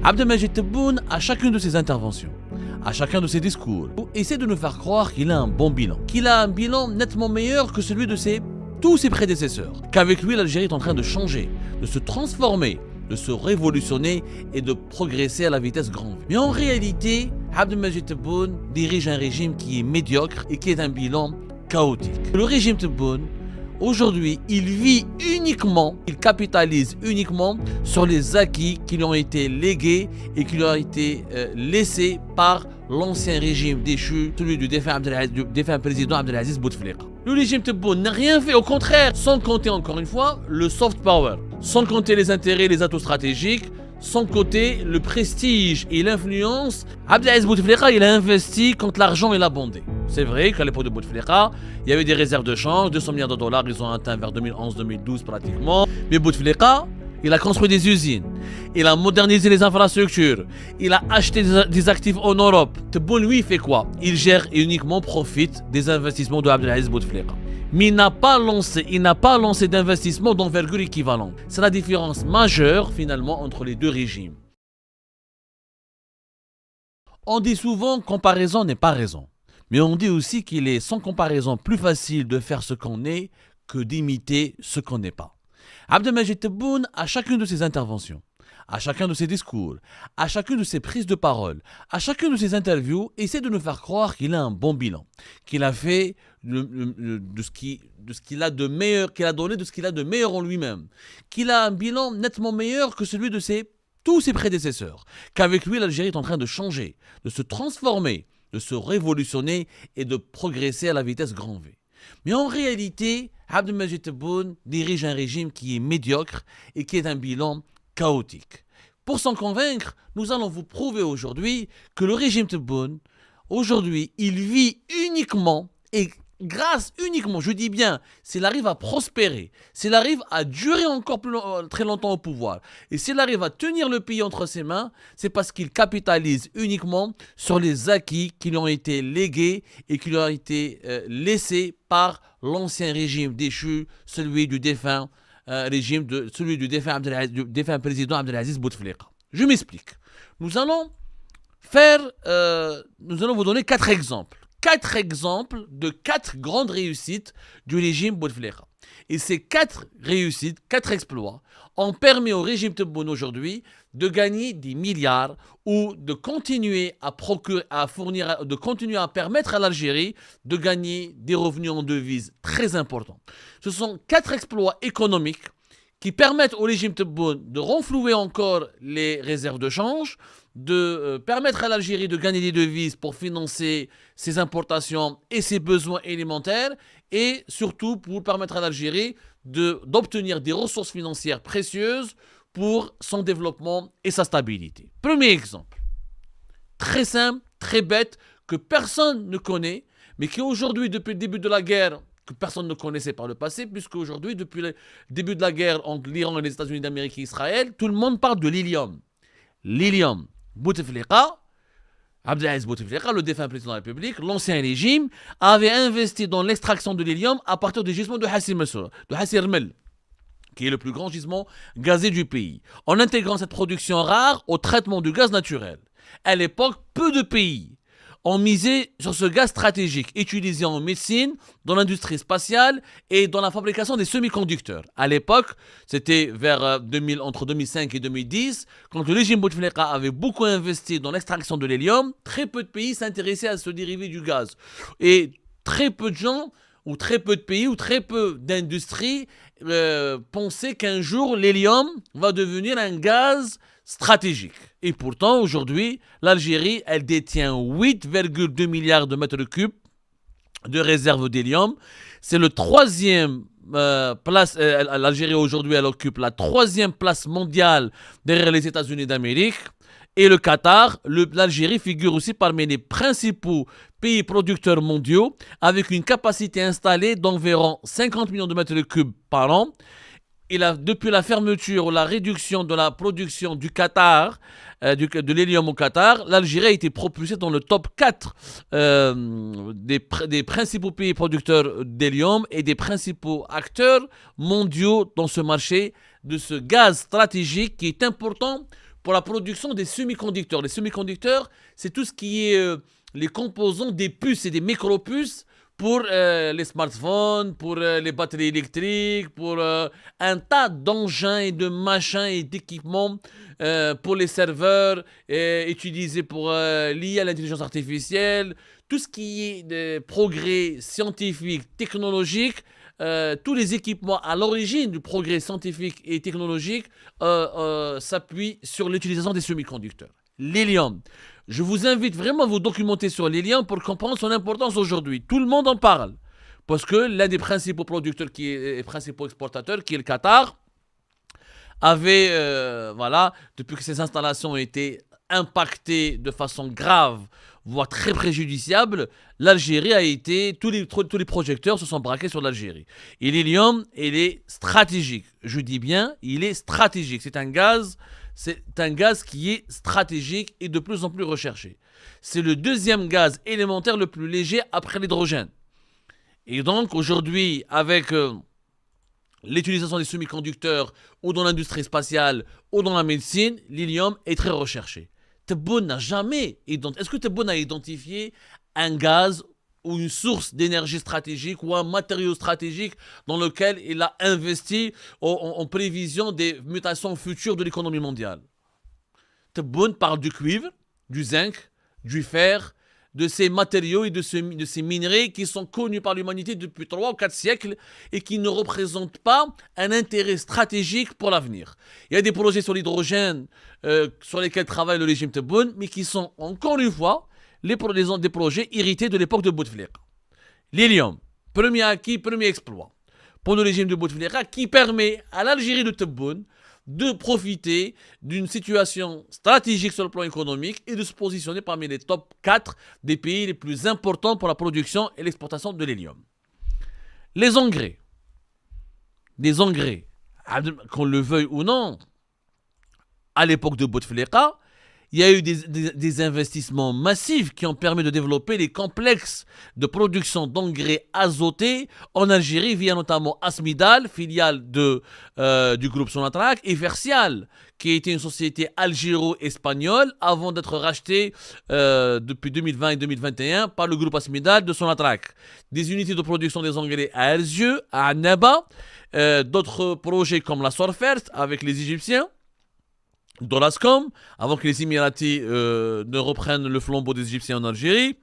Abdelmajid Tebboune, à chacune de ses interventions, à chacun de ses discours, essaie de nous faire croire qu'il a un bon bilan, qu'il a un bilan nettement meilleur que celui de tous ses prédécesseurs, qu'avec lui l'Algérie est en train de changer, de se transformer, de se révolutionner et de progresser à la vitesse grand V. Mais en réalité, Abdelmajid Tebboune dirige un régime qui est médiocre et qui est un bilan chaotique. Le régime Tebboune, aujourd'hui, il capitalise uniquement sur les acquis qui lui ont été légués et qui lui ont été laissés par l'ancien régime déchu, celui du défunt président Abdelaziz Bouteflika. Le régime Tebboune n'a rien fait, au contraire, sans compter encore une fois le soft power, sans compter les intérêts, les atouts stratégiques, sans compter le prestige et l'influence. Abdelaziz Bouteflika, il a investi quand l'argent est abondé. C'est vrai qu'à l'époque de Bouteflika, il y avait des réserves de change, 200 milliards de dollars, ils ont atteint vers 2011-2012 pratiquement. Mais Bouteflika, il a construit des usines, il a modernisé les infrastructures, il a acheté des actifs en Europe. Tebboune, lui, il fait quoi? Il gère et uniquement profite des investissements de Abdelaziz Bouteflika. Mais il n'a pas lancé d'investissement d'envergure équivalente. C'est la différence majeure finalement entre les deux régimes. On dit souvent comparaison n'est pas raison. Mais on dit aussi qu'il est sans comparaison plus facile de faire ce qu'on est que d'imiter ce qu'on n'est pas. Abdelmajid Tebboune, à chacune de ses interventions, à chacun de ses discours, à chacune de ses prises de parole, à chacune de ses interviews, essaie de nous faire croire qu'il a un bon bilan, qu'il a fait de ce qu'il a de meilleur, qu'il a donné de ce qu'il a de meilleur en lui-même, qu'il a un bilan nettement meilleur que celui de tous ses prédécesseurs, qu'avec lui l'Algérie est en train de changer, de se transformer, de se révolutionner et de progresser à la vitesse grand V. Mais en réalité, Abdelmajid Tebboune dirige un régime qui est médiocre et qui est un bilan chaotique. Pour s'en convaincre, nous allons vous prouver aujourd'hui que le régime Tebboune, aujourd'hui, il vit uniquement et grâce uniquement, je dis bien, s'il arrive à prospérer, s'il arrive à durer encore très longtemps au pouvoir, et s'il arrive à tenir le pays entre ses mains, c'est parce qu'il capitalise uniquement sur les acquis qui lui ont été légués et qui lui ont été laissés par l'ancien régime déchu, celui du défunt président Abdelaziz Bouteflika. Je m'explique. Nous allons vous donner 4 exemples. 4 exemples de 4 grandes réussites du régime Bouteflika. Et ces 4 réussites, 4 exploits, ont permis au régime Tebboune aujourd'hui de gagner des milliards ou de continuer à permettre à l'Algérie de gagner des revenus en devises très importants. Ce sont 4 exploits économiques qui permettent au régime Tebboune de renflouer encore les réserves de change, de permettre à l'Algérie de gagner des devises pour financer ses importations et ses besoins élémentaires, et surtout pour permettre à l'Algérie d'obtenir des ressources financières précieuses pour son développement et sa stabilité. Premier exemple, très simple, très bête, que personne ne connaît, mais qui aujourd'hui, depuis le début de la guerre, que personne ne connaissait par le passé, puisque aujourd'hui, depuis le début de la guerre entre l'Iran et les États-Unis d'Amérique et Israël, tout le monde parle de l'hélium. L'hélium. Bouteflika, Abdelaziz Bouteflika, le défunt président de la République, l'ancien régime, avait investi dans l'extraction de l'hélium à partir du gisement de Hassi Rmel, qui est le plus grand gisement gazé du pays, en intégrant cette production rare au traitement du gaz naturel. À l'époque, peu de pays ont misé sur ce gaz stratégique utilisé en médecine, dans l'industrie spatiale et dans la fabrication des semi-conducteurs. À l'époque, c'était entre 2005 et 2010, quand le régime Bouteflika avait beaucoup investi dans l'extraction de l'hélium, très peu de pays s'intéressaient à ce dérivé du gaz. Et très peu de gens, ou très peu de pays, ou très peu d'industries pensaient qu'un jour l'hélium va devenir un gaz stratégique. Et pourtant, aujourd'hui, l'Algérie, elle détient 8,2 milliards de mètres cubes de réserves d'hélium. C'est le troisième place. L'Algérie, aujourd'hui, elle occupe la 3e place mondiale derrière les États-Unis d'Amérique. Et le Qatar, l'Algérie figure aussi parmi les principaux pays producteurs mondiaux, avec une capacité installée d'environ 50 millions de mètres cubes par an. Depuis la fermeture ou la réduction de la production du Qatar, de l'hélium au Qatar, l'Algérie a été propulsée dans le top 4 des principaux pays producteurs d'hélium et des principaux acteurs mondiaux dans ce marché de ce gaz stratégique qui est important pour la production des semi-conducteurs. Les semi-conducteurs, c'est tout ce qui est les composants des puces et des micro-puces pour les smartphones, pour les batteries électriques, pour un tas d'engins et de machins et d'équipements pour les serveurs utilisés pour liés à l'intelligence artificielle, tout ce qui est de progrès scientifique, technologique, tous les équipements à l'origine du progrès scientifique et technologique s'appuient sur l'utilisation des semi-conducteurs. L'hélium. Je vous invite vraiment à vous documenter sur l'hélium pour comprendre son importance aujourd'hui. Tout le monde en parle. Parce que l'un des principaux producteurs et principaux exportateurs, qui est le Qatar, avait, depuis que ces installations ont été impactées de façon grave, voire très préjudiciable, l'Algérie a été, tous les projecteurs se sont braqués sur l'Algérie. Et l'hélium, il est stratégique. Je dis bien, il est stratégique. C'est un gaz qui est stratégique et de plus en plus recherché. C'est le deuxième gaz élémentaire le plus léger après l'hydrogène. Et donc aujourd'hui, avec l'utilisation des semi-conducteurs ou dans l'industrie spatiale ou dans la médecine, l'hélium est très recherché. Tebboune n'a jamais identifié. Est-ce que Tebboune a identifié un gaz ou une source d'énergie stratégique ou un matériau stratégique dans lequel il a investi en prévision des mutations futures de l'économie mondiale? Tebboune parle du cuivre, du zinc, du fer, de ces matériaux et de ces minerais qui sont connus par l'humanité depuis 3 ou 4 siècles et qui ne représentent pas un intérêt stratégique pour l'avenir. Il y a des projets sur l'hydrogène sur lesquels travaille le régime Tebboune, mais qui sont encore une fois des projets hérités de l'époque de Bouteflika. L'hélium, premier acquis, premier exploit pour le régime de Bouteflika qui permet à l'Algérie de Tebboune de profiter d'une situation stratégique sur le plan économique et de se positionner parmi les top 4 des pays les plus importants pour la production et l'exportation de l'hélium. Les engrais. Des engrais, qu'on le veuille ou non, à l'époque de Bouteflika, il y a eu des investissements massifs qui ont permis de développer les complexes de production d'engrais azotés en Algérie via notamment Asmidal, filiale du groupe Sonatrach, et Fercial, qui était une société algéro-espagnole avant d'être rachetée depuis 2020 et 2021 par le groupe Asmidal de Sonatrach. Des unités de production des engrais à Erzieux, à Annaba, d'autres projets comme la Sorfert avec les Égyptiens, Dolascom, avant que les Émiratis ne reprennent le flambeau des Égyptiens en Algérie.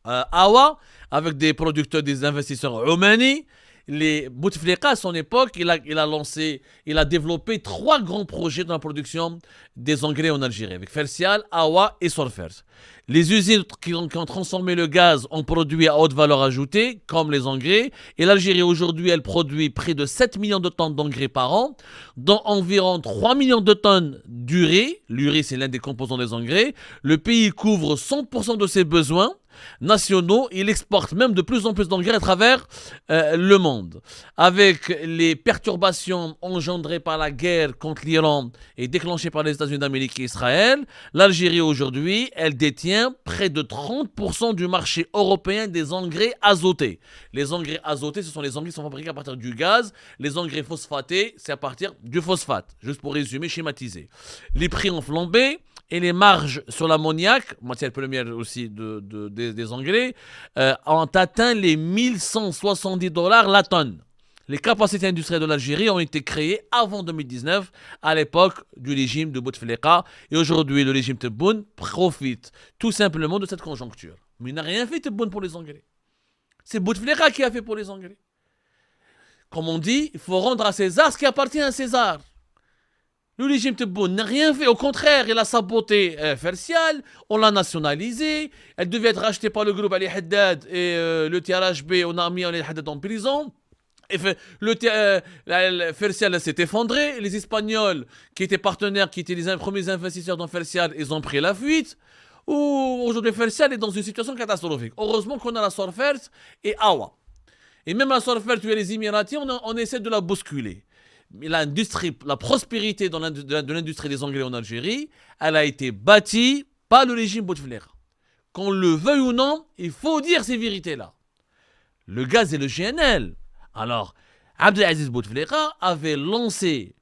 Awa, avec des producteurs, des investisseurs oumani. Les Bouteflika, à son époque, il a développé 3 grands projets dans la production des engrais en Algérie, avec Fercial, Awa et Sorfert. Les usines qui ont transformé le gaz en produits à haute valeur ajoutée, comme les engrais. Et l'Algérie, aujourd'hui, elle produit près de 7 millions de tonnes d'engrais par an, dont environ 3 millions de tonnes d'urée. L'urée, c'est l'un des composants des engrais. Le pays couvre 100% de ses besoins nationaux. Il exporte même de plus en plus d'engrais à travers le monde. Avec les perturbations engendrées par la guerre contre l'Iran et déclenchées par les États-Unis d'Amérique et Israël, l'Algérie aujourd'hui, elle détient près de 30% du marché européen des engrais azotés. Les engrais azotés, ce sont les engrais qui sont fabriqués à partir du gaz. Les engrais phosphatés, c'est à partir du phosphate. Juste pour résumer, schématiser. Les prix ont flambé. Et les marges sur l'ammoniac, matière première aussi des engrais, ont atteint les $1170 la tonne. Les capacités industrielles de l'Algérie ont été créées avant 2019, à l'époque du régime de Bouteflika. Et aujourd'hui, le régime Tebboune profite tout simplement de cette conjoncture. Mais il n'a rien fait Tebboune pour les engrais. C'est Bouteflika qui a fait pour les engrais. Comme on dit, il faut rendre à César ce qui appartient à César. Le régime Tebboune n'a rien fait, au contraire, il a saboté Fercial, on l'a nationalisé, elle devait être rachetée par le groupe Ali Haddad et le TRHB, on a mis Ali Haddad en prison. Et Fercial s'est effondré, les Espagnols qui étaient partenaires, qui étaient les premiers investisseurs dans Fercial, ils ont pris la fuite. Aujourd'hui, Fercial est dans une situation catastrophique. Heureusement qu'on a la Sorfert et Awa. Et même la Sorfert, tu es les Émiratis, on essaie de la bousculer. Mais la prospérité de l'industrie des engrais en Algérie, elle a été bâtie par le régime Bouteflika. Qu'on le veuille ou non, il faut dire ces vérités-là. Le gaz et le GNL. Alors, Abdelaziz Bouteflika avait lancé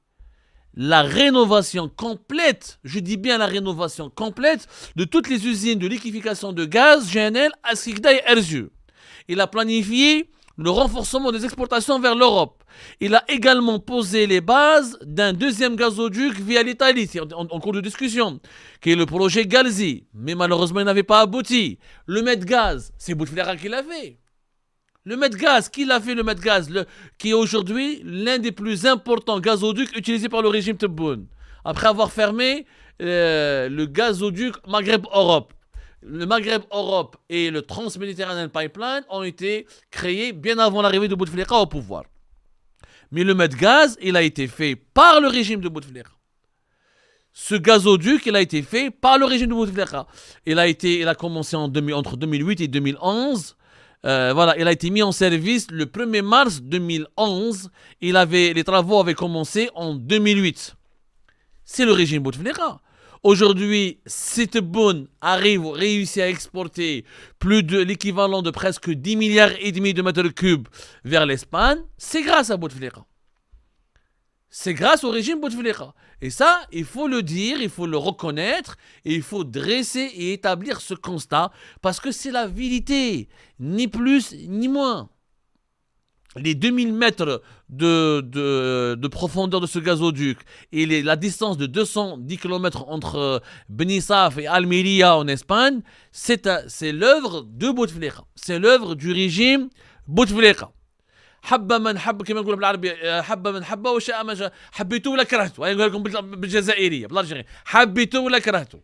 la rénovation complète, je dis bien la rénovation complète, de toutes les usines de liquéfaction de gaz GNL à Skikda et Erzurum. Il a planifié le renforcement des exportations vers l'Europe. Il a également posé les bases d'un deuxième gazoduc via l'Italie, c'est en cours de discussion, qui est le projet Galzi. Mais malheureusement, il n'avait pas abouti. Le Medgaz, c'est Bouteflika qui l'a fait. Le Medgaz, qui l'a fait le Medgaz, qui est aujourd'hui l'un des plus importants gazoducs utilisés par le régime Tebboune. Après avoir fermé le gazoduc Maghreb-Europe. Le Maghreb-Europe et le Trans-Mediterranean Pipeline ont été créés bien avant l'arrivée de Bouteflika au pouvoir. Mais le Medgaz, il a été fait par le régime de Bouteflika. Ce gazoduc, il a été fait par le régime de Bouteflika. Il a commencé entre 2008 et 2011. Voilà, il a été mis en service le 1er mars 2011. Les travaux avaient commencé en 2008. C'est le régime Bouteflika. Aujourd'hui, si Tebboune réussit à exporter plus de l'équivalent de presque 10 milliards et demi de mètres cubes vers l'Espagne, c'est grâce à Bouteflika. C'est grâce au régime Bouteflika. Et ça, il faut le dire, il faut le reconnaître, et il faut dresser et établir ce constat, parce que c'est la vérité, ni plus ni moins. Les 2000 mètres de profondeur de ce gazoduc et la distance de 210 km entre Benissaf et Almeria en Espagne, c'est l'œuvre de Bouteflika. C'est l'œuvre du régime Bouteflika. حب من حب كما نقولوا بالعربي حب من حبه وشاء من شاء حبيته ولا كرهته نقول لكم بالجزائريه بالالجيري حبيته ولا كرهته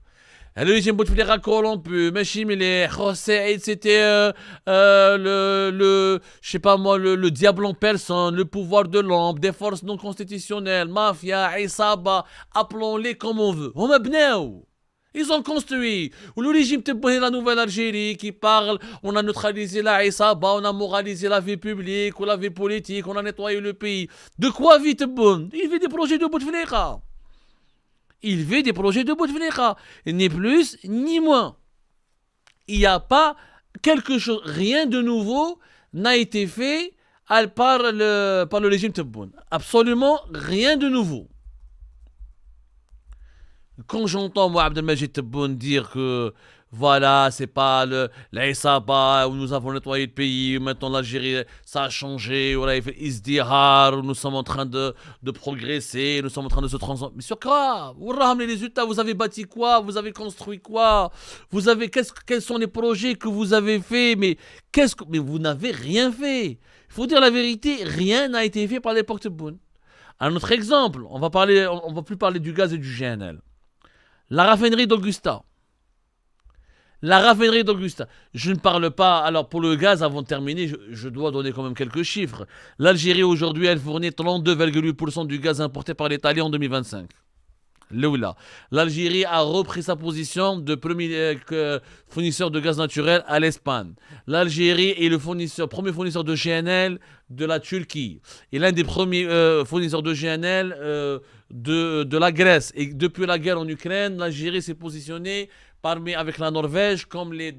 le régime Bouteflika corrompu ماشي مليح خو سعيد c'était je sais pas moi le diable en personne, le pouvoir de l'ombre, des forces non constitutionnelles, mafia, عصابه, appelons-les comme on veut. هما بناو. Ils ont construit. Ou le régime Tebboune, la nouvelle Algérie qui parle, on a neutralisé la Issaba, on a moralisé la vie publique ou la vie politique, on a nettoyé le pays. De quoi vit Tebboune? Il vit des projets de Bouteflika. Il vit des projets de Bouteflika. Ni plus, ni moins. Il n'y a pas quelque chose, rien de nouveau n'a été fait par le régime Tebboune. Absolument rien de nouveau. Quand j'entends moi Abdelmajid Tebboune dire que voilà, c'est pas l'Aïsaba où nous avons nettoyé le pays, maintenant l'Algérie ça a changé, voilà, il fait Isdihar, nous sommes en train de progresser, nous sommes en train de se transformer. Mais sur quoi? Vous ramenez les résultats, vous avez bâti quoi? Vous avez construit quoi? Quels sont les projets que vous avez faits? Mais vous n'avez rien fait. Il faut dire la vérité, rien n'a été fait par l'époque Tebboune. Un autre exemple, on va plus parler du gaz et du GNL. La raffinerie d'Augusta. Je ne parle pas, alors pour le gaz, avant de terminer, je dois donner quand même quelques chiffres. L'Algérie aujourd'hui, elle fournit 32,8% du gaz importé par l'Italie en 2025. L'Algérie a repris sa position de premier fournisseur de gaz naturel à l'Espagne. L'Algérie est le premier fournisseur de GNL de la Turquie. Et l'un des premiers fournisseurs de GNL de la Grèce. Et depuis la guerre en Ukraine, l'Algérie s'est positionnée avec la Norvège comme les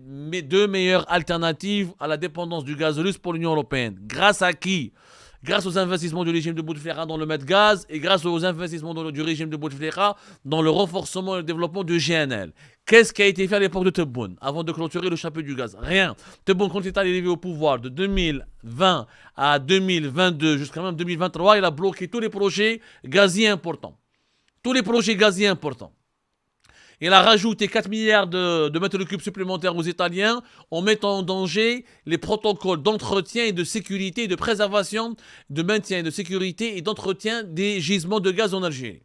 deux meilleures alternatives à la dépendance du gaz russe pour l'Union européenne. Grâce à qui? Grâce aux investissements du régime de Bouteflika dans le Medgaz et grâce aux investissements du régime de Bouteflika dans le renforcement et le développement du GNL. Qu'est-ce qui a été fait à l'époque de Tebboune avant de clôturer le chapitre du gaz? Rien. Tebboune, quand il est arrivé au pouvoir de 2020 à 2022 jusqu'à même 2023, il a bloqué tous les projets gaziers importants. Il a rajouté 4 milliards de mètres cubes supplémentaires aux Italiens en mettant en danger les protocoles d'entretien et de sécurité et de préservation, de maintien et de sécurité et d'entretien des gisements de gaz en Algérie.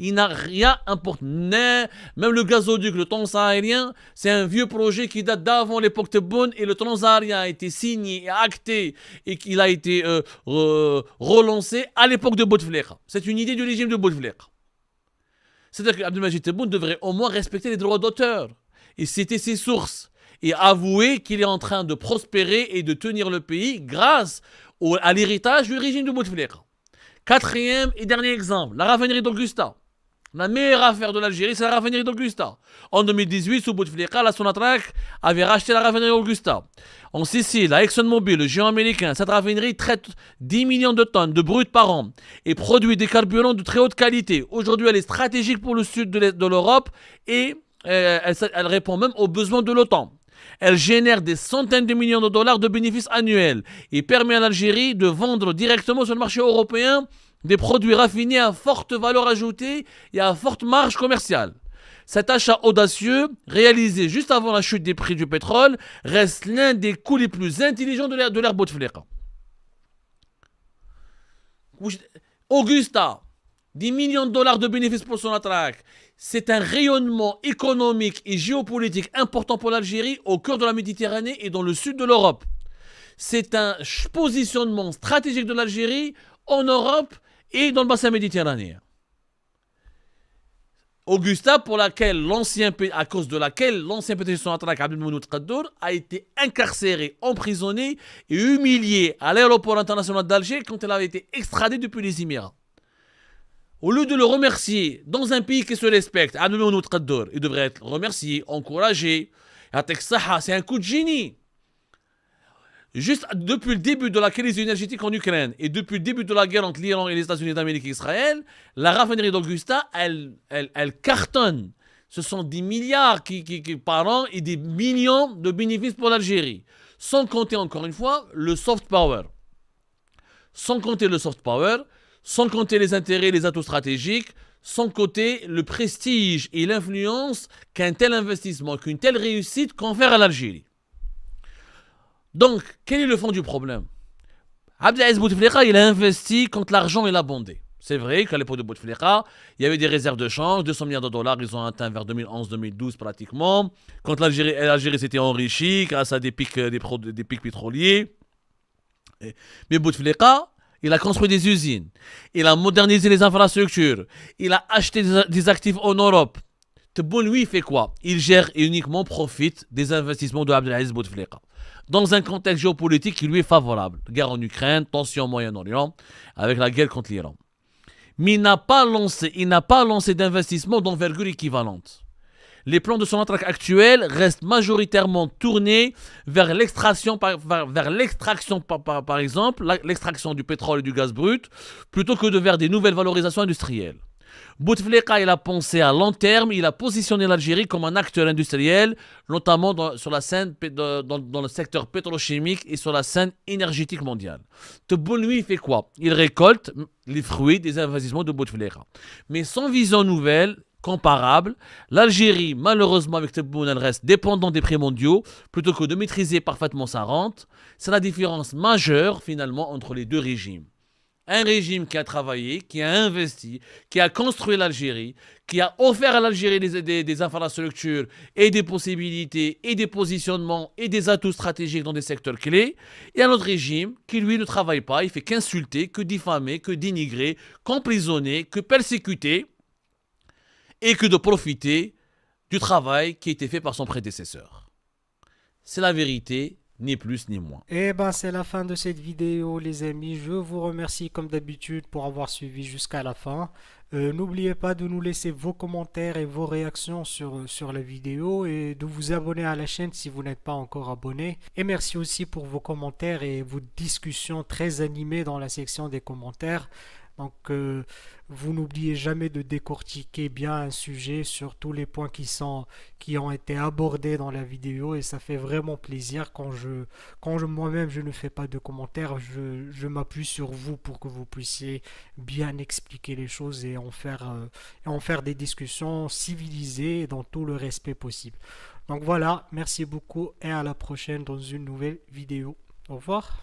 Il n'a rien importé. Même le gazoduc, le transaérien, c'est un vieux projet qui date d'avant l'époque Tebboune et le transaérien a été signé et acté et qu'il a été relancé à l'époque de Bouteflika. C'est une idée du régime de Bouteflika. C'est-à-dire qu'Abdelmajid Tebboune devrait au moins respecter les droits d'auteur et citer ses sources et avouer qu'il est en train de prospérer et de tenir le pays grâce à l'héritage du régime de Bouteflika. Quatrième et dernier exemple, la raffinerie d'Augusta. La meilleure affaire de l'Algérie, c'est la raffinerie d'Augusta. En 2018, sous Bouteflika, la Sonatrach avait racheté la raffinerie d'Augusta. En Sicile, la ExxonMobil, le géant américain, cette raffinerie traite 10 millions de tonnes de brut par an et produit des carburants de très haute qualité. Aujourd'hui, elle est stratégique pour le sud de l'Europe et elle répond même aux besoins de l'OTAN. Elle génère des centaines de millions de dollars de bénéfices annuels et permet à l'Algérie de vendre directement sur le marché européen des produits raffinés à forte valeur ajoutée et à forte marge commerciale. Cet achat audacieux, réalisé juste avant la chute des prix du pétrole, reste l'un des coups les plus intelligents de l'ère Bouteflika. Augusta, 10 millions de dollars de bénéfices pour Sonatrach. C'est un rayonnement économique et géopolitique important pour l'Algérie au cœur de la Méditerranée et dans le sud de l'Europe. C'est un positionnement stratégique de l'Algérie en Europe et dans le bassin méditerranéen. Augusta, à cause de laquelle l'ancien PDG de Sonatrach, Abdelmounoud Kaddour, a été incarcéré, emprisonné et humilié à l'aéroport international d'Alger quand elle avait été extradée depuis les Émirats. Au lieu de le remercier dans un pays qui se respecte, Abdelmounoud Kaddour, il devrait être remercié, encouragé. C'est un coup de génie. Juste depuis le début de la crise énergétique en Ukraine et depuis le début de la guerre entre l'Iran et les États-Unis d'Amérique et Israël, la raffinerie d'Augusta, elle cartonne. Ce sont des milliards par an et des millions de bénéfices pour l'Algérie. Sans compter encore une fois le soft power. Sans compter les intérêts, les atouts stratégiques, sans compter le prestige et l'influence qu'un tel investissement, qu'une telle réussite confère à l'Algérie. Donc, quel est le fond du problème? Abdelaziz Bouteflika, il a investi quand l'argent est abondé. C'est vrai qu'à l'époque de Bouteflika, il y avait des réserves de change, 200 milliards de dollars, ils ont atteint vers 2011-2012 pratiquement. Quand l'Algérie s'était enrichie grâce à des pics pétroliers. Mais Bouteflika, il a construit des usines, il a modernisé les infrastructures, il a acheté des actifs en Europe. Tebboune, lui, il fait quoi? Il gère et uniquement profite des investissements de Abdelaziz Bouteflika. Dans un contexte géopolitique qui lui est favorable. Guerre en Ukraine, tension au Moyen-Orient, avec la guerre contre l'Iran. Mais il n'a pas lancé d'investissement d'envergure équivalente. Les plans de Sonatrach actuels restent majoritairement tournés vers l'extraction, par exemple, l'extraction du pétrole et du gaz brut, plutôt que vers des nouvelles valorisations industrielles. Bouteflika, il a pensé à long terme, il a positionné l'Algérie comme un acteur industriel, notamment dans le secteur pétrochimique et sur la scène énergétique mondiale. Tebboune, lui, il fait quoi? Il récolte les fruits des investissements de Bouteflika. Mais sans vision nouvelle, comparable, l'Algérie, malheureusement, avec Tebboune, elle reste dépendante des prix mondiaux, plutôt que de maîtriser parfaitement sa rente. C'est la différence majeure, finalement, entre les deux régimes. Un régime qui a travaillé, qui a investi, qui a construit l'Algérie, qui a offert à l'Algérie des infrastructures et des possibilités et des positionnements et des atouts stratégiques dans des secteurs clés. Et un autre régime qui, lui, ne travaille pas, il fait qu'insulter, que diffamer, que dénigrer, qu'emprisonner, que persécuter et que de profiter du travail qui a été fait par son prédécesseur. C'est la vérité. Ni plus ni moins. Et ben c'est la fin de cette vidéo les amis, je vous remercie comme d'habitude pour avoir suivi jusqu'à la fin. N'oubliez pas de nous laisser vos commentaires et vos réactions sur la vidéo et de vous abonner à la chaîne si vous n'êtes pas encore abonné. Et merci aussi pour vos commentaires et vos discussions très animées dans la section des commentaires. Donc vous n'oubliez jamais de décortiquer bien un sujet sur tous les points qui ont été abordés dans la vidéo et ça fait vraiment plaisir quand moi-même je ne fais pas de commentaires, je m'appuie sur vous pour que vous puissiez bien expliquer les choses et en faire des discussions civilisées et dans tout le respect possible. Donc voilà, merci beaucoup et à la prochaine dans une nouvelle vidéo. Au revoir.